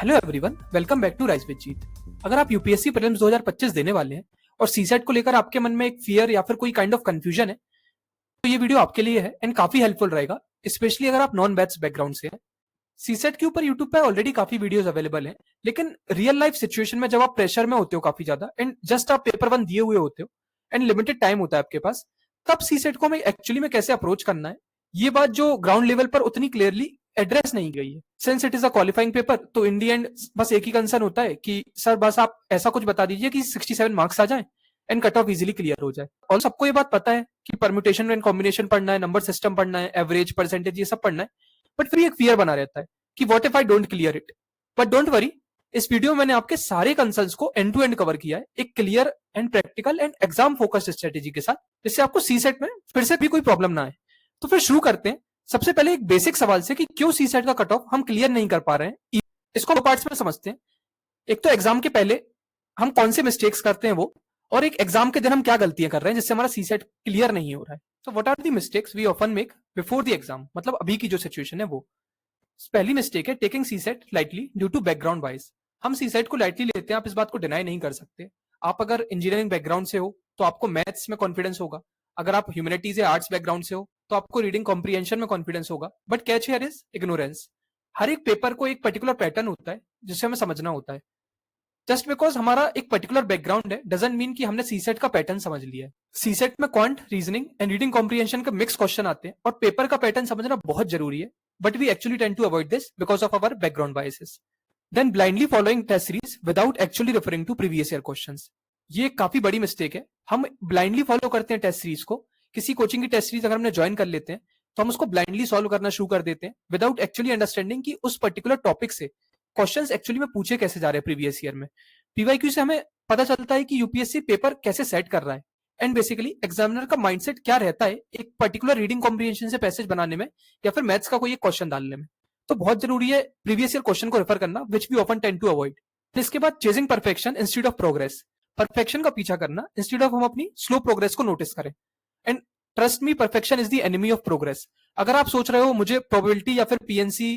Hello everyone, welcome back to rice with Jeet. अगर आप UPSC prelims 2025 देने वाले हैं और सीसेट को लेकर आपके मन में एक फियर या फिर कोई काइंड ऑफ कंफ्यूजन है, तो ये वीडियो आपके लिए है एंड काफी हेल्पफुल रहेगा, स्पेशली अगर आप नॉन बैच बैकग्राउंड से हैं। सीसेट के ऊपर यूट्यूब पे ऑलरेडी काफी वीडियोस अवेलेबल हैं, लेकिन रियल लाइफ सिचुएशन में जब आप प्रेशर में होते हो काफी ज्यादा एंड जस्ट आप पेपर वन दिए हुए होते हो एंड लिमिटेड टाइम होता है आपके पास, तब सीसेट को हमें एक्चुअली में कैसे अप्रोच करना है, ये बात जो ग्राउंड लेवल पर उतनी क्लियरली एड्रेस नहीं गई है। Since it is a qualifying paper, तो इन दी एंड बस एक ही कंसर्न होता है कि सर बस आप ऐसा कुछ बता दीजिए कि 67 मार्क्स आ जाए and cut off easily clear हो जाए। और सबको ये बात पता है कि परम्यूटेशन एंड कॉम्बिनेशन पढ़ना है, नंबर सिस्टम पढ़ना है, एवरेज परसेंटेज ये सब पढ़ना है, बट फिर एक फियर बना रहता है कि what if I don't clear it. But don't worry, इस वीडियो में मैंने आपके सारे कंसर्न्स को एंड टू एंड कवर किया है एक clear and practical and exam focused strategy के साथ, जिससे आपको सीसेट में फिर से भी कोई प्रॉब्लम ना आए। तो फिर शुरू करते हैं सबसे पहले एक बेसिक सवाल से कि क्यों सीसेट का कट ऑफ हम क्लियर नहीं कर पा रहे हैं। इसको दो पार्ट्स में समझते हैं। एक तो एग्जाम के पहले हम कौन से मिस्टेक्स करते हैं वो, और एक एग्जाम के दिन हम क्या गलतियां कर रहे हैं जिससे हमारा सीसेट क्लियर नहीं हो रहा है। तो what are the mistakes we often make before the exam, मतलब अभी की जो सिचुएशन है वो। पहली मिस्टेक है taking CSAT lightly due to background wise. हम सीसेट को लाइटली लेते हैं, आप इस बात को डिनाई नहीं कर सकते। आप अगर इंजीनियरिंग बैकग्राउंड से हो तो आपको मैथ्स में कॉन्फिडेंस होगा, अगर आप ह्यूमैनिटीज या आर्ट्स बैकग्राउंड से हो तो आपको रीडिंग कॉम्प्रिहेंशन में कॉन्फिडेंस होगा। But catch here is ignorance. हर एक पेपर को एक पर्टिकुलर पैटर्न होता है जिसे हमें समझना होता है। जस्ट बिकॉज हमारा एक पर्टिकुलर बैकग्राउंड है डजंट मीन कि हमने सीसेट का पैटर्न समझ लिया है। सीसेट में quant, reasoning and reading comprehension का मिक्स क्वेश्चन आते हैं और पेपर का पैटर्न समझना बहुत जरूरी है, but we actually tend to avoid this because of our background biases. Then blindly following test series without actually referring to previous year questions. ये काफी बड़ी मिस्टेक है। हम ब्लाइंडली फॉलो करते हैं टेस्ट सीरीज को। किसी कोचिंग की टेस्ट सीरीज अगर हमने ज्वाइन कर लेते हैं तो हम उसको ब्लाइंडली सॉल्व करना शुरू कर देते हैं विदाउट एक्चुअली अंडरस्टैंडिंग कि उस पर्टिकुलर टॉपिक से क्वेश्चंस एक्चुअली में पूछे कैसे जा रहे हैं प्रीवियस ईयर में। पीवाईक्यू से हमें पता चलता है कि यूपीएससी पेपर कैसे सेट कर रहा है एंड बेसिकली एग्जामिनर का माइंडसेट क्या रहता है एक पर्टिकुलर रीडिंग कॉम्प्रिहेंशन से पैसेज बनाने में या फिर मैथ्स का कोई एक क्वेश्चन डालने में। तो बहुत जरूरी है प्रीवियस ईयर क्वेश्चन को रेफर करना, which we often tend to avoid. इसके बाद chasing perfection instead of progress. Perfection का पीछा करना इंस्टेड ऑफ हम अपनी स्लो प्रोग्रेस को नोटिस करें। And trust me, perfection is the enemy of progress. अगर आप सोच रहे हो मुझे प्रोबेबिलिटी या फिर पीएनसी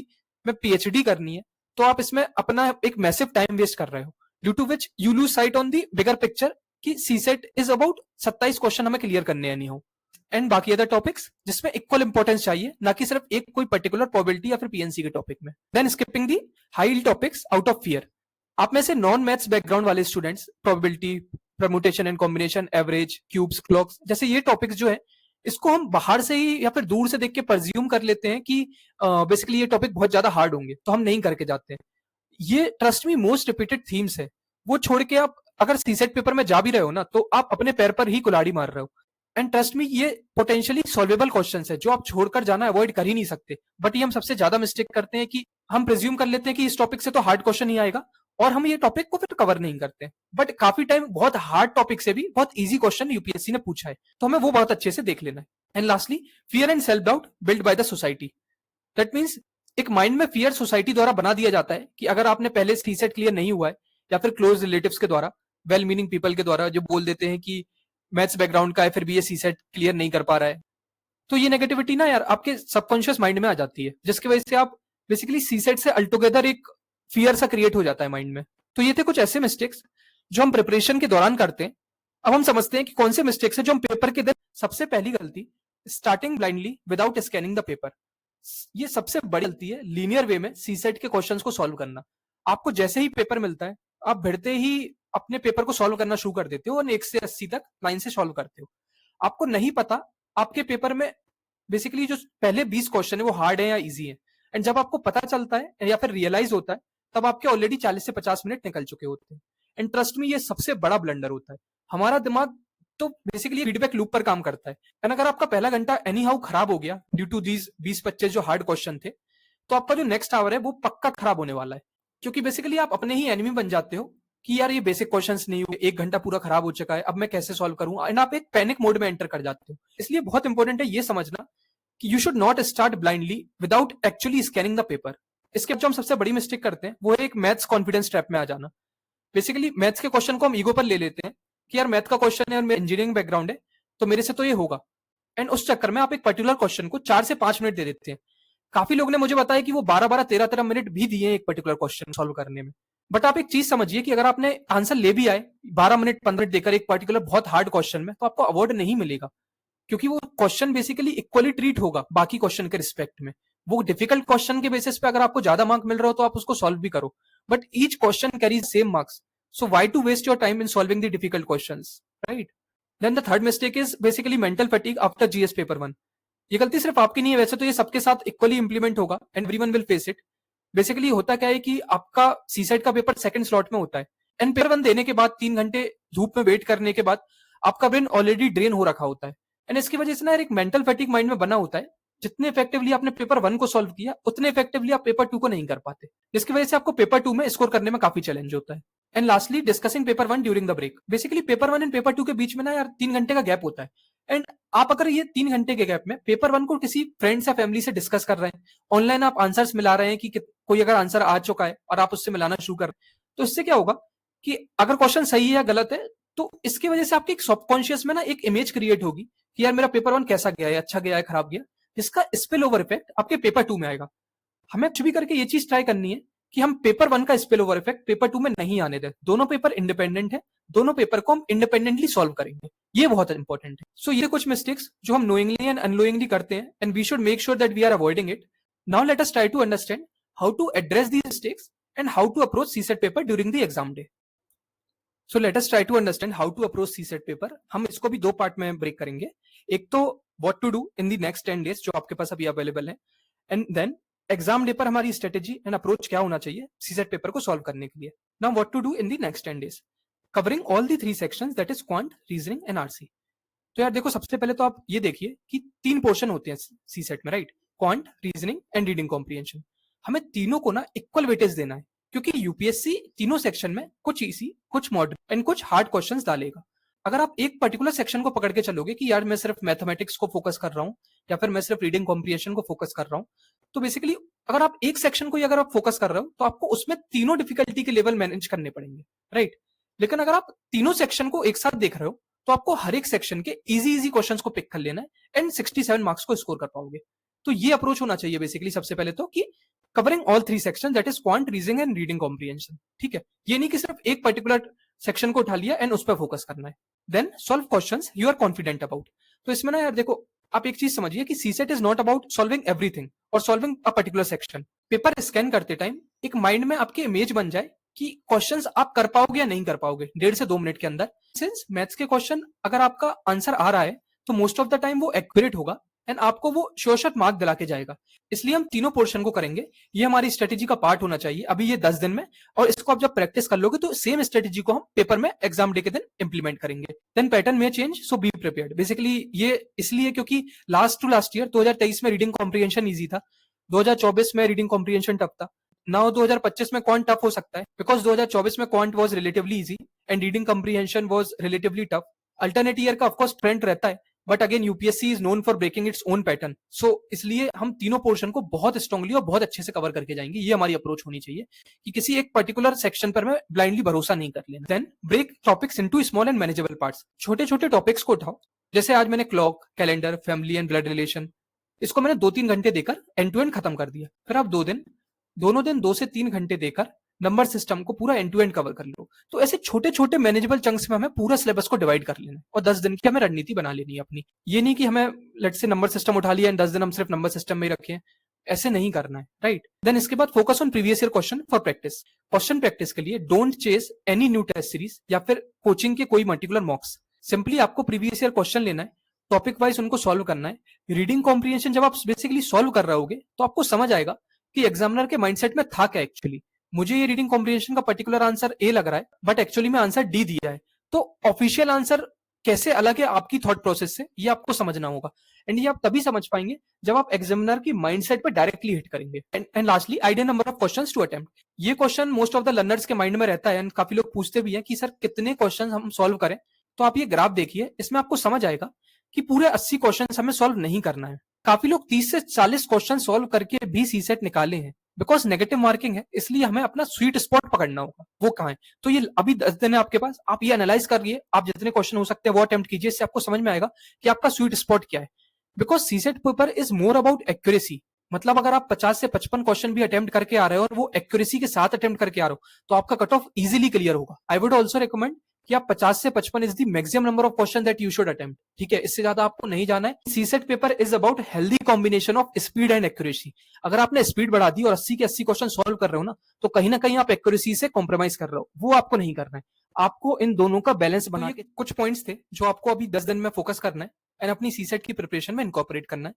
में पीएचडी करनी है, तो आप इसमें अपना एक मैसिव टाइम वेस्ट कर रहे हो, due to which you lose sight on the bigger picture कि सीसेट इज अबाउट 27 क्वेश्चन हमें क्लियर करने हैं, नहीं हो एंड बाकी अदर टॉपिक्स जिसमें इक्वल इंपॉर्टेंस चाहिए, ना कि सिर्फ एक कोई पर्टिकुलर प्रोबेबिलिटी या फिर पीएनसी के टॉपिक में। Then skipping the high topics out of fear. आप में से नॉन मैथ्स बैकग्राउंड वाले students probability, permutation and combination, average, cubes, clocks जैसे ये टॉपिक्स जो है, इसको हम बाहर से ही या फिर दूर से देख के परज्यूम कर लेते हैं कि बेसिकली ये टॉपिक बहुत ज्यादा हार्ड होंगे, तो हम नहीं करके जाते हैं। ये trust me most repeated themes है, वो छोड़ के आप अगर सीसेट पेपर में जा भी रहे हो ना, तो आप अपने पैर पर ही कुल्हाड़ी मार रहे हो। एंड ट्रस्ट मी, ये पोटेंशियली सॉल्वेबल क्वेश्चंस है जो आप छोड़कर जाना अवॉइड कर ही नहीं सकते। बट ये हम सबसे ज्यादा मिस्टेक करते हैं कि हम प्रिज्यूम कर लेते हैं कि इस टॉपिक से तो हार्ड क्वेश्चन ही आएगा और हम ये टॉपिक को फिर कवर नहीं करते। बट काफी टाइम बहुत हार्ड टॉपिक से भी बहुत इजी क्वेश्चन यूपीएससी ने पूछा है, तो हमें वो बहुत अच्छे से देख लेना है। And lastly, fear and self doubt build by the society. That means एक माइंड में फियर सोसाइटी द्वारा बना दिया जाता है कि अगर आपने पहले सीसेट क्लियर नहीं हुआ है, या फिर क्लोज रिलेटिव्स के द्वारा, वेल मीनिंग पीपल के द्वारा जो बोल देते हैं कि मैथ्स बैकग्राउंड का है फिर भी ये सीसेट क्लियर नहीं कर पा रहा है, तो ये नेगेटिविटी ना यार आपके सबकॉन्शियस माइंड में आ जाती है, जिसकी वजह से आप बेसिकली सीसेट से अल्टुगेदर एक फियर सा क्रिएट हो जाता है माइंड में। तो ये थे कुछ ऐसे मिस्टेक्स जो हम प्रिपरेशन के दौरान करते हैं। अब हम समझते हैं कि कौन से मिस्टेक्स है जो हम पेपर के दिन। सबसे पहली गलती, starting blindly without scanning the paper. ये सबसे बड़ी गलती है लीनियर वे में सीसेट के क्वेश्चंस को सॉल्व करना। आपको जैसे ही पेपर मिलता है, आप भिड़ते ही अपने पेपर को सॉल्व करना शुरू कर देते हो और 1 से 80 तक लाइन से सॉल्व करते हो। आपको नहीं पता आपके पेपर में बेसिकली जो पहले 20 क्वेश्चन है वो हार्ड है या इजी है। एंड जब आपको पता चलता है या फिर रियलाइज होता है, तब आपके ऑलरेडी 40 से 50 मिनट निकल चुके होते हैं। एंड ट्रस्ट में ये सबसे बड़ा ब्लंडर होता है। हमारा दिमाग तो बेसिकली फीडबैक लूप पर काम करता है। एंड अगर आपका पहला घंटा एनी हाउ खराब हो गया ड्यू टू दीज 20-25 जो हार्ड क्वेश्चन थे, तो आपका जो नेक्स्ट आवर है वो पक्का खराब होने वाला है, क्योंकि बेसिकली आप अपने ही एनिमी बन जाते हो कि यार ये बेसिक क्वेश्चंस नहीं हुए, 1 घंटा पूरा खराब हो चुका है, अब मैं कैसे सॉल्व करूं। एंड आप एक पैनिक मोड में एंटर कर जाते हो। इसलिए बहुत इंपॉर्टेंट है ये समझना कि you should not start blindly without actually scanning the paper. इसके जो हम सबसे बड़ी मिस्टेक करते हैं वो है एक मैथ्स कॉन्फिडेंस ट्रैप में आ जाना। बेसिकली मैथ्स के क्वेश्चन को हम ईगो पर ले लेते हैं कि यार मैथ का क्वेश्चन है और मेरा इंजीनियरिंग बैकग्राउंड है तो मेरे से तो ये होगा। एंड उस चक्कर में आप एक पर्टिकुलर क्वेश्चन को 4 से 5 मिनट दे देते हैं। काफी लोगों ने मुझे बताया कि वो 12-12, 13-13 मिनट भी दिए एक पर्टिकुलर क्वेश्चन सॉल्व करने में। बट आप एक चीज समझिए कि अगर आपने आंसर ले भी आए 12 मिनट 15 मिनट देकर एक पर्टिकुलर बहुत हार्ड क्वेश्चन में, तो आपको अवार्ड नहीं मिलेगा, क्योंकि वो क्वेश्चन बेसिकली इक्वली ट्रीट होगा बाकी क्वेश्चन के रिस्पेक्ट में। वो डिफिकल्ट क्वेश्चन के बेसिस पे अगर आपको ज्यादा मार्क मिल रहा हो तो आप उसको सॉल्व भी करो, but each question carries same marks, so why to waste your time in solving the difficult questions, right? Then the third mistake is basically mental fatigue after GS paper 1। ये गलती सिर्फ आपकी नहीं है, वैसे तो ये सबके साथ इक्वली इंप्लीमेंट होगा and everyone will face it. Basically होता क्या है कि आपका सीसेट का पेपर सेकंड स्लॉट में होता है एंड पेपर 1 देने के बाद 3 घंटे धूप में वेट करने के बाद आपका ब्रेन ऑलरेडी ड्रेन हो रखा होता है एंड इसकी वजह से ना एक मेंटल फटीग माइंड में बना होता है। जितने इफेक्टिवली आपने पेपर 1 को सॉल्व किया उतने इफेक्टिवली आप पेपर 2 को नहीं कर पाते, जिसकी वजह से आपको पेपर 2 में स्कोर करने में काफी चैलेंज होता है। And lastly discussing paper 1 during the break. Basically paper 1 and paper 2 के बीच में ना यार 3 घंटे का गैप होता है एंड आप अगर ये 3 घंटे के गैप में पेपर 1 को किसी फ्रेंड्स या फैमिली से डिस्कस कर रहे हैं, ऑनलाइन आप आंसर्स मिला रहे हैं कि कोई अगर आंसर आ चुका है और आप उससे मिलाना शुरू कर रहे हैं, तो इससे क्या होगा कि अगर क्वेश्चन सही है या गलत है तो इसकी वजह से आपके एक सबकॉन्शियस में ना एक इमेज क्रिएट होगी कि यार मेरा पेपर 1 कैसा गया है, अच्छा गया है, खराब गया, जिसका स्पिल ओवर इफेक्ट आपके पेपर 2 में आएगा। हमें कुछ भी करके ये चीज ट्राई करनी है कि हम पेपर 1 का स्पिल ओवर इफेक्ट पेपर 2 में नहीं आने दें। दोनों पेपर इंडिपेंडेंट है, दोनों पेपर को हम इंडिपेंडेंटली सॉल्व करेंगे, ये बहुत इंपॉर्टेंट है। सो ये कुछ मिस्टेक्स जो हम नोइंगली एंड अननोइंगली करते हैं and we should make sure that we are avoiding it. Now let us try to understand how to address these mistakes and how to approach CSAT paper during the exam day. So let us try to understand how to approach CSAT paper. हम इसको भी 2 part में break करेंगे। एक तो what to do in the next 10 days जो आपके पास अभी अवेलेबल है, एंड देन एग्जाम डे पर हमारी स्ट्रेटेजी एंड अप्रोच क्या होना चाहिए सीसेट पेपर को सॉल्व करने के लिए। Now what to do in the next 10 days covering all the 3 sections that is quant, reasoning and RC. तो यार देखो, सबसे पहले तो आप ये देखिए कि 3 पोर्शन होते हैं सीसेट में, right? Quant, reasoning and reading comprehension. हमें तीनों को ना इक्वल वेटेज देना है, क्योंकि यूपीएससी तीनों सेक्शन में कुछ इजी, कुछ मॉडरेट एंड कुछ हार्ड क्वेश्चंस डालेगा। अगर आप एक पर्टिकुलर सेक्शन को पकड़ के चलोगे कि यार मैं सिर्फ मैथमेटिक्स को फोकस कर रहा हूँ या फिर मैं सिर्फ रीडिंग कॉम्प्रिहेंशन को फोकस कर रहा हूँ, तो बेसिकली अगर आप एक सेक्शन को ही अगर आप फोकस कर रहे हो तो आपको उसमें तीनों डिफिकल्टी के लेवल मैनेज करने पड़ेंगे, राइट? लेकिन अगर आप तीनों सेक्शन को एक साथ देख रहे हो तो आपको हर एक सेक्शन के इजी क्वेश्चंस को पिक कर लेना है एंड 67 मार्क्स को स्कोर कर पाओगे। तो ये अप्रोच होना चाहिए बेसिकली सबसे पहले तो, कि covering all 3 section that is quant, reasoning and reading comprehension. ठीक है, ये नहीं कि सिर्फ एक पर्टिकुलर सेक्शन को उठा लिया एंड उस पर फोकस करना है। Then solve questions you are confident about. तो इसमें ना यार देखो, आप एक चीज समझिए कि CSAT is not about solving everything और solving a particular section. Paper scan करते टाइम एक माइंड में आपकी इमेज बन जाए कि क्वेश्चंस आप कर पाओगे या नहीं कर पाओगे 1.5 से 2 मिनट के अंदर। सिंस मैथ्स के क्वेश्चन अगर आपका आंसर आ रहा है तो मोस्ट ऑफ द टाइम वो एक्यूरेट होगा एंड आपको वो श्योर शॉट मार्क दिला के जाएगा। इसलिए हम तीनों पोर्शन को करेंगे, ये हमारी स्ट्रेटेजी का पार्ट होना चाहिए अभी ये 10 दिन में, और इसको आप जब प्रैक्टिस कर लोगे तो सेम स्ट्रेटेजी को हम पेपर में एग्जाम डे के दिन इंप्लीमेंट करेंगे। देन पैटर्न में change, so be prepared. Basically ये इसलिए क्योंकि लास्ट टू लास्ट ईयर 2023 में रीडिंग कॉम्प्रिहेंशन ईजी था, 2024 में रीडिंग कॉम्प्रिहेंशन टफ था। नाउ 2025 में क्वांट टफ हो सकता है बिकॉज 2024 में quant was relatively easy and reading comprehension was relatively tough. Alternate year का ऑफकोर्स ट्रेंड रहता है, but again UPSC is known for breaking its own pattern. So इसलिए हम तीनों पोर्शन को बहुत स्ट्रांगली और बहुत अच्छे से कवर करके जाएंगे। ये हमारी अप्रोच होनी चाहिए कि किसी एक पर्टिकुलर सेक्शन पर मैं ब्लाइंडली भरोसा नहीं कर लेना। Then break topics into small and manageable parts. छोटे छोटे टॉपिक्स को उठाओ, जैसे आज मैंने clock, calendar, family and blood relation, इसको मैंने 2-3 घंटे देकर एंड टू एंड खत्म कर दिया। फिर आप दोनों दिन 2 से 3 घंटे देकर नंबर सिस्टम को पूरा एंड टू एंड कवर कर लो। तो ऐसे छोटे छोटे मैनेजेबल चंक्स में हमें पूरा सिलेबस को डिवाइड कर लेना है और 10 दिन की हमें रणनीति बना लेनी है अपनी। ये नहीं कि हमें लेट्स से नंबर सिस्टम उठा लिया एंड 10 दिन हम सिर्फ नंबर सिस्टम में ही रखें, ऐसे नहीं करना है, राइट? देन इसके बाद focus on previous year question for practice. Question practice के लिए don't chase any new test series या फिर कोचिंग के कोई पर्टिकुलर मॉक्स। सिंपली आपको प्रीवियस ईयर क्वेश्चन लेना है, टॉपिक वाइज उनको सॉल्व करना है। रीडिंग कॉम्प्रिहेंशन जब आप बेसिकली सॉल्व कर रहे होगे तो आपको समझ आएगा कि एग्जामिनर के माइंडसेट में था क्या एक्चुअली। मुझे ये रीडिंग कॉम्प्रिहेंशन का पर्टिकुलर आंसर ए लग रहा है बट एक्चुअली में आंसर डी दिया है, तो ऑफिशियल आंसर कैसे अलग है आपकी थॉट प्रोसेस से, ये आपको समझना होगा। एंड ये आप तभी समझ पाएंगे जब आप एग्जामिनर की माइंडसेट पर डायरेक्टली हिट करेंगे। And lastly ideal number of questions to attempt. ये question most of the learners के माइंड में रहता है एंड काफी लोग पूछते भी हैं कि सर कितने क्वेश्चन हम सॉल्व करें। तो आप ये ग्राफ देखिए, इसमें आपको समझ आएगा कि पूरे 80 क्वेश्चन हमें सॉल्व नहीं करना है। काफी लोग 30 से 40 क्वेश्चन सॉल्व करके भी सीसेट निकाले हैं बिकॉज नेगेटिव मार्किंग है, इसलिए हमें अपना स्वीट स्पॉट पकड़ना होगा, वो कहाँ है। तो ये अभी 10 दिन है आपके पास, आप ये एनालाइज करिए, आप जितने क्वेश्चन हो सकते हैं वो अटेम्प्ट कीजिए, इससे आपको समझ में आएगा कि आपका स्वीट स्पॉट क्या है। Because CSAT paper is more about accuracy मतलब अगर आप 50 से 55 क्वेश्चन भी अटेम्प्ट करके आ रहे हो और वो एक्यूरेसी के साथ अटेम्प्ट करके आ रहे हो, तो आपका कट ऑफ इजीली क्लियर होगा। आई वुड ऑल्सो रिकमेंड कि आप 50 से 55 is the maximum number of question that you should attempt. ठीक है, इससे ज्यादा आपको नहीं जाना है। CSAT paper is about healthy combination of speed and accuracy. अगर आपने स्पीड बढ़ा दी और 80 के 80 क्वेश्चन सॉल्व कर रहे हो ना, तो कहीं ना कहीं आप एक्यूरेसी से कॉम्प्रोमाइज कर रहे हो, वो आपको नहीं करना है। आपको इन दोनों का बैलेंस बना के कुछ पॉइंट्स थे जो आपको अभी 10 दिन में फोकस करना है एंड अपनी सीसेट की प्रिपरेशन में इनकॉर्पोरेट करना है।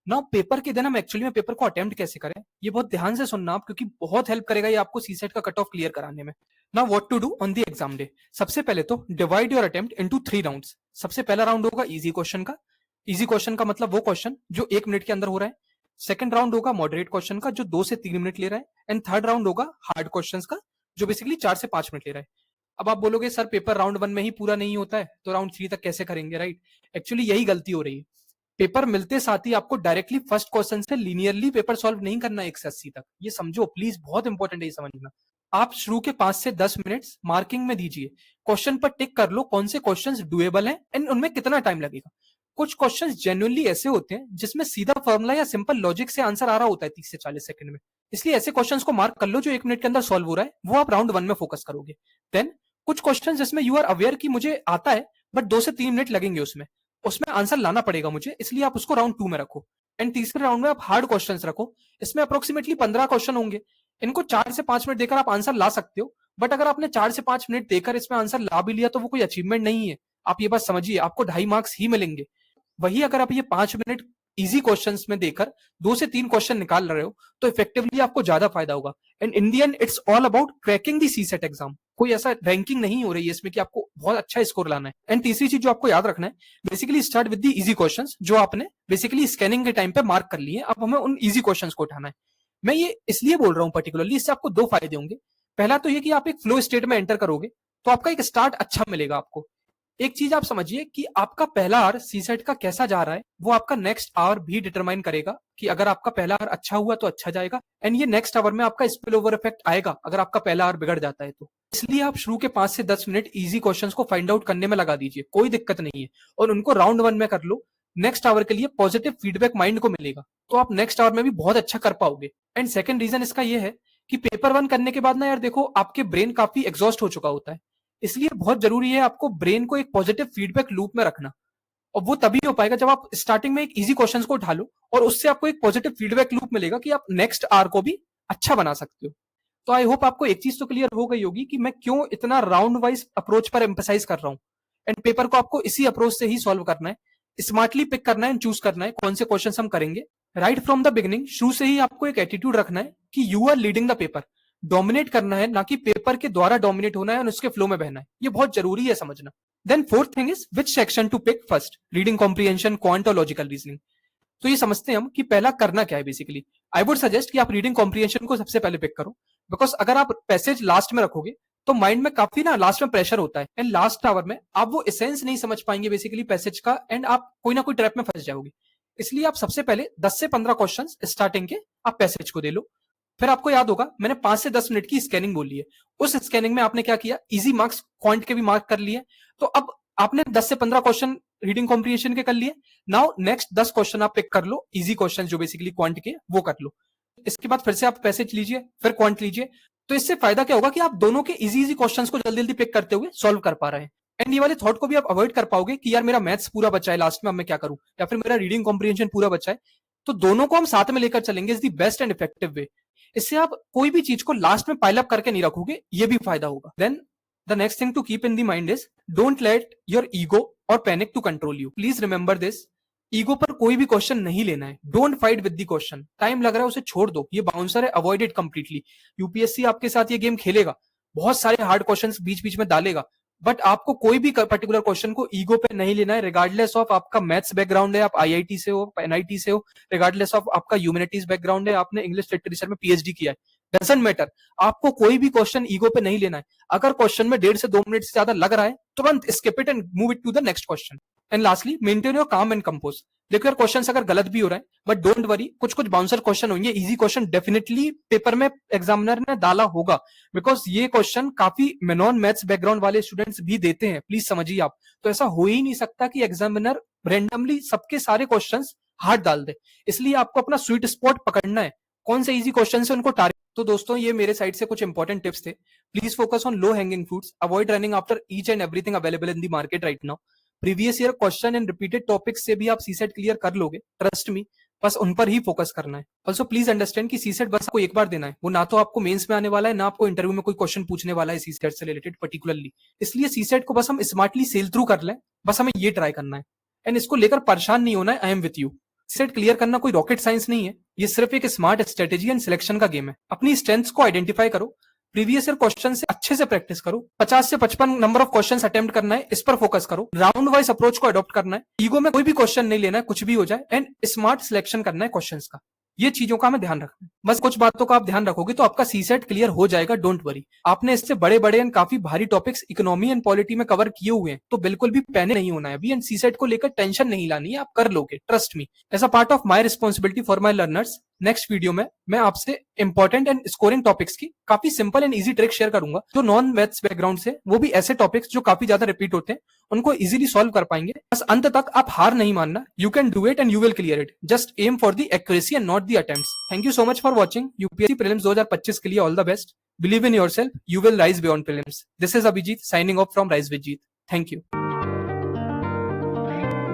नाउ पेपर के दिन हम एक्चुअली में पेपर को अटेम्प्ट कैसे करें, ये बहुत ध्यान से सुनना आप, क्योंकि बहुत हेल्प करेगा ये आपको सीसेट का कट ऑफ क्लियर कराने में। Now what to do on the exam day. सबसे पहले तो divide your attempt into 3 rounds. सबसे पहला राउंड होगा इजी क्वेश्चन का। इजी क्वेश्चन का मतलब वो क्वेश्चन जो 1 मिनट के अंदर हो रहा है। सेकंड राउंड होगा मॉडरेट क्वेश्चन का जो 2 से 3 मिनट ले रहा है। एंड थर्ड राउंड होगा हार्ड क्वेश्चन का जो बेसिकली 4 से 5 मिनट ले रहा है। अब आप बोलोगे सर पेपर राउंड 1 में ही पूरा नहीं होता है तो राउंड 3 तक कैसे करेंगे, राइट? एक्चुअली यही गलती हो रही है। पेपर मिलते साथ ही आपको डायरेक्टली फर्स्ट क्वेश्चन से लीनियरली पेपर सॉल्व नहीं करना 1 से 80 तक। ये समझो प्लीज, बहुत इंपॉर्टेंट है ये समझना। आप शुरू के 5 से 10 मिनट मार्किंग में दीजिए। क्वेश्चन पर टिक कर लो कौन से क्वेश्चंस डुएबल हैं एंड उनमें कितना टाइम लगेगा। कुछ क्वेश्चंस जेन्युइनली ऐसे होते हैं जिसमें सीधा फॉर्मूला या सिंपल लॉजिक से आंसर आ रहा होता है 30 से 40 सेकंड में। इसलिए ऐसे क्वेश्चंस को मार्क कर लो जो 1 मिनट के अंदर सॉल्व हो रहा है, वो आप राउंड 1 में फोकस करोगे। देन कुछ क्वेश्चन जिसमें यू आर अवेयर कि मुझे आता है बट 2 से 3 मिनट लगेंगे उसमें आंसर लाना पड़ेगा मुझे, इसलिए आप उसको राउंड 2 में रखो। एंड तीसरे राउंड में आप हार्ड क्वेश्चंस रखो। इसमें अप्रोक्सीमेटली 15 क्वेश्चन होंगे। इनको 4 से 5 मिनट देकर आप आंसर ला सकते हो, बट अगर आपने 4 से 5 मिनट देकर इसमें आंसर ला भी लिया तो वो कोई अचीवमेंट नहीं है। आप ये बात समझिए, आपको 2.5 मार्क्स ही मिलेंगे। वही अगर आप ये 5 मिनट इजी क्वेश्चंस में देकर 2 से 3 क्वेश्चन निकाल रहे हो तो इफेक्टिवली आपको ज्यादा फायदा होगा। And in the and it's all about cracking the CSAT exam. कोई ऐसा रैंकिंग नहीं हो रही है इसमें कि आपको बहुत अच्छा स्कोर लाना है। एंड तीसरी चीज जो आपको याद रखना है, basically start with the easy questions जो आपने बेसिकली स्कैनिंग के टाइम पे मार्क कर लिए। अब हमें उन इजी क्वेश्चंस को उठाना है। मैं ये इसलिए बोल रहा हूँ पर्टिकुलरली, इससे आपको 2 फायदे होंगे। पहला तो ये कि आप एक फ्लो स्टेट में एंटर करोगे तो आपका एक स्टार्ट अच्छा मिलेगा आपको। एक चीज आप समझिए कि आपका पहला आवर सीसेट का कैसा जा रहा है वो आपका नेक्स्ट आवर भी डिटरमाइन करेगा कि अगर आपका पहला आवर अच्छा हुआ तो अच्छा जाएगा, एंड ये नेक्स्ट आवर में आपका स्पिल ओवर इफेक्ट आएगा अगर आपका पहला आवर बिगड़ जाता है तो। इसलिए आप शुरू के 5 से 10 मिनट इजी क्वेश्चंस को फाइंड आउट करने में लगा दीजिए, कोई दिक्कत नहीं है, और उनको राउंड 1 में कर लो। नेक्स्ट आवर के लिए पॉजिटिव फीडबैक माइंड को मिलेगा तो आप नेक्स्ट आवर में भी बहुत अच्छा कर पाओगे। एंड सेकंड रीजन इसका ये है कि पेपर 1 करने के बाद ना यार देखो आपके ब्रेन काफी एग्जॉस्ट हो चुका होता है, इसलिए बहुत जरूरी है आपको ब्रेन को एक पॉजिटिव फीडबैक लूप में रखना। और वो तभी हो पाएगा जब आप स्टार्टिंग में एक इजी क्वेश्चन को उठा लो और उससे आपको एक पॉजिटिव फीडबैक लूप मिलेगा कि आप नेक्स्ट आवर को भी अच्छा बना सकते हो। तो आई होप आपको एक चीज तो क्लियर हो गई होगी कि मैं क्यों इतना राउंड वाइज अप्रोच पर एम्फसाइज कर रहा हूँ। एंड पेपर को आपको इसी अप्रोच से ही सॉल्व करना है, स्मार्टली पिक करना है एंड चूज करना है कौन से क्वेश्चन हम करेंगे। राइट फ्रॉम द बिगिनिंग, शुरू से ही आपको एक एटीट्यूड रखना है कि you are leading the paper. Dominate करना है, ना कि पेपर के द्वारा डोमिनेट होना है और उसके फ्लो में बहना है। ये बहुत जरूरी है समझना। Then fourth thing is which section to pick first, reading comprehension, quant और लॉजिकल रीजनिंग। तो ये समझते हैं हम कि पहला करना क्या है। बेसिकली आई वुड सजेस्ट कि आप रीडिंग कॉम्प्रिहेंशन को सबसे पहले पिक करो, बिकॉज अगर आप पैसेज लास्ट में रखोगे तो माइंड में काफी ना लास्ट में प्रेशर होता है एंड लास्ट आवर में आप वो एसेंस नहीं समझ पाएंगे बेसिकली पैसेज का, एंड आप कोई ना कोई ट्रैप में फंस जाओगे। इसलिए आप सबसे पहले 10 से 15 क्वेश्चन स्टार्टिंग के आप पैसेज को दे लो। फिर आपको याद होगा मैंने 5 से 10 मिनट की स्कैनिंग बोली है, उस स्कैनिंग में आपने क्या किया, इजी मार्क्स क्वांट के भी मार्क कर लिए। तो अब आपने 10 से 15 क्वेश्चन रीडिंग कॉम्प्रिहेंशन के कर लिए। नाउ नेक्स्ट 10 क्वेश्चन आप पिक कर लो, इजी क्वेश्चन जो बेसिकली क्वांट के, वो कर लो। इसके बाद फिर से आप पैसेज लीजिए, फिर क्वांट लीजिए। तो इससे फायदा क्या होगा कि आप दोनों के इजी इजी क्वेश्चंस को जल्दी जल्दी पिक करते हुए सॉल्व कर पा रहे हैं। एंड ये वाले थॉट को भी आप अवॉइड कर पाओगे कि यार मेरा मैथ्स पूरा बचा है लास्ट में, अब मैं क्या करूं, या फिर मेरा रीडिंग कॉम्प्रिहेंशन पूरा बचा है। तो दोनों को हम साथ में लेकर चलेंगे, is the best and effective way. इससे आप कोई भी चीज को लास्ट में पाइल अप करके नहीं रखोगे, ये भी फायदा होगा। Then the next thing to keep in the mind is don't let your ego और panic to control you. Please remember this, ego पर कोई भी क्वेश्चन नहीं लेना है। Don't fight with the question, time लग रहा है उसे छोड़ दो, ये बाउंसर है, अवॉइड इट कंप्लीटली। यूपीएससी आपके साथ ये गेम खेलेगा, बहुत सारे हार्ड क्वेश्चंस बीच बीच में डालेगा, बट आपको कोई भी पर्टिकुलर क्वेश्चन को ईगो पे नहीं लेना है। रिगार्डलेस ऑफ आपका मैथ्स बैकग्राउंड है, आप आईआईटी से हो, एनआईटी से हो, रिगार्डलेस ऑफ आपका ह्यूमैनिटीज बैकग्राउंड है, आपने इंग्लिश लिटरेचर में पीएचडी किया है, डजंट मैटर। आपको कोई भी क्वेश्चन ईगो पे नहीं लेना है। अगर क्वेश्चन में 1.5 से 2 मिनट से ज्यादा लग रहा है तुरंत skip it and move it to the next question. And lastly maintain your calm and compose. देखो यार क्वेश्चन अगर गलत भी हो रहे हैं बट डोंट वरी, कुछ कुछ बाउंसर क्वेश्चन होंगे, इजी क्वेश्चन डेफिनेटली पेपर में एग्जामिनर ने डाला होगा, बिकॉज ये क्वेश्चन काफी नॉन मैथ्स बैकग्राउंड वाले स्टूडेंट्स भी देते हैं, प्लीज समझिए आप। तो ऐसा हो ही नहीं सकता कि एग्जामिनर रेंडमली सबके सारे क्वेश्चंस हाथ डाल दे। इसलिए आपको अपना स्वीट स्पॉट पकड़ना है, कौन से इजी क्वेश्चन से उनको टारगेट। तो दोस्तों ये मेरे साइड से कुछ इंपॉर्टेंट टिप्स थे। Please focus on low hanging fruits, avoid running after each and everything available in the market right now. Previous year question and repeated topics से भी आप सीसेट क्लियर कर लोगे, ट्रस्ट मी। बस उन पर ही फोकस करना है। ऑल्सो प्लीज अंडरस्टैंड कि सीसेट बस आपको एक बार देना है, वो ना तो आपको मेंस में आने वाला है, ना आपको इंटरव्यू में कोई क्वेश्चन पूछने वाला है सीसेट से रिलेटेड पर्टिकुलरली। इसलिए सीसेट को बस हम स्मार्टली सेल थ्रू कर लें, बस हमें ये ट्राई करना है। एंड इसको लेकर परेशान नहीं होना है, I am with you. Set clear करना कोई रॉकेट साइंस नहीं है, ये सिर्फ एक स्मार्ट स्ट्रेटेजी एंड सिलेक्शन का गेम है। अपनी स्ट्रेंथ्स को आइडेंटिफाई करो, प्रीवियस ईयर क्वेश्चन से अच्छे से प्रैक्टिस करो, 50 से 55 नंबर ऑफ क्वेश्चंस अटेम्प्ट करना है, इस पर फोकस करो। राउंड वाइज अप्रोच को अडॉप्ट करना है, ईगो में कोई भी क्वेश्चन नहीं लेना है, कुछ भी हो जाए। एंड स्मार्ट सिलेक्शन करना है क्वेश्चंस का। ये चीजों का हमें ध्यान रखना है। बस कुछ बातों का आप ध्यान रखोगे तो आपका सीसेट क्लियर हो जाएगा, डोंट वरी। आपने इससे बड़े बड़े एंड काफी भारी टॉपिक्स इकोनॉमी एंड पॉलिटी में कवर किए हुए हैं, तो बिल्कुल भी पैनिक नहीं होना है अभी। एंड सीसेट को लेकर टेंशन नहीं लानी है, आप कर लोगे, trust me. As a part of my responsibility for my learners, next video में मैं आपसे इंपॉर्टेंट एंड स्कोरिंग टॉपिक्स की काफी simple and easy trick share करूंगा, जो नॉन मैथ्स बैकग्राउंड से, वो भी ऐसे टॉपिक्स जो काफी ज्यादा रिपीट होते हैं, उनको इजीली सॉल्व कर पाएंगे। बस अंत तक आप हार नहीं मानना, you can do it and you will clear it. Just aim for the accuracy and not the attempts. Thank you so much for watching. UPSC prelims 2025 के लिए all the best. Believe in yourself, you will rise beyond prelims. This is Abhijeet signing off from Rise with Jeet. Thank you.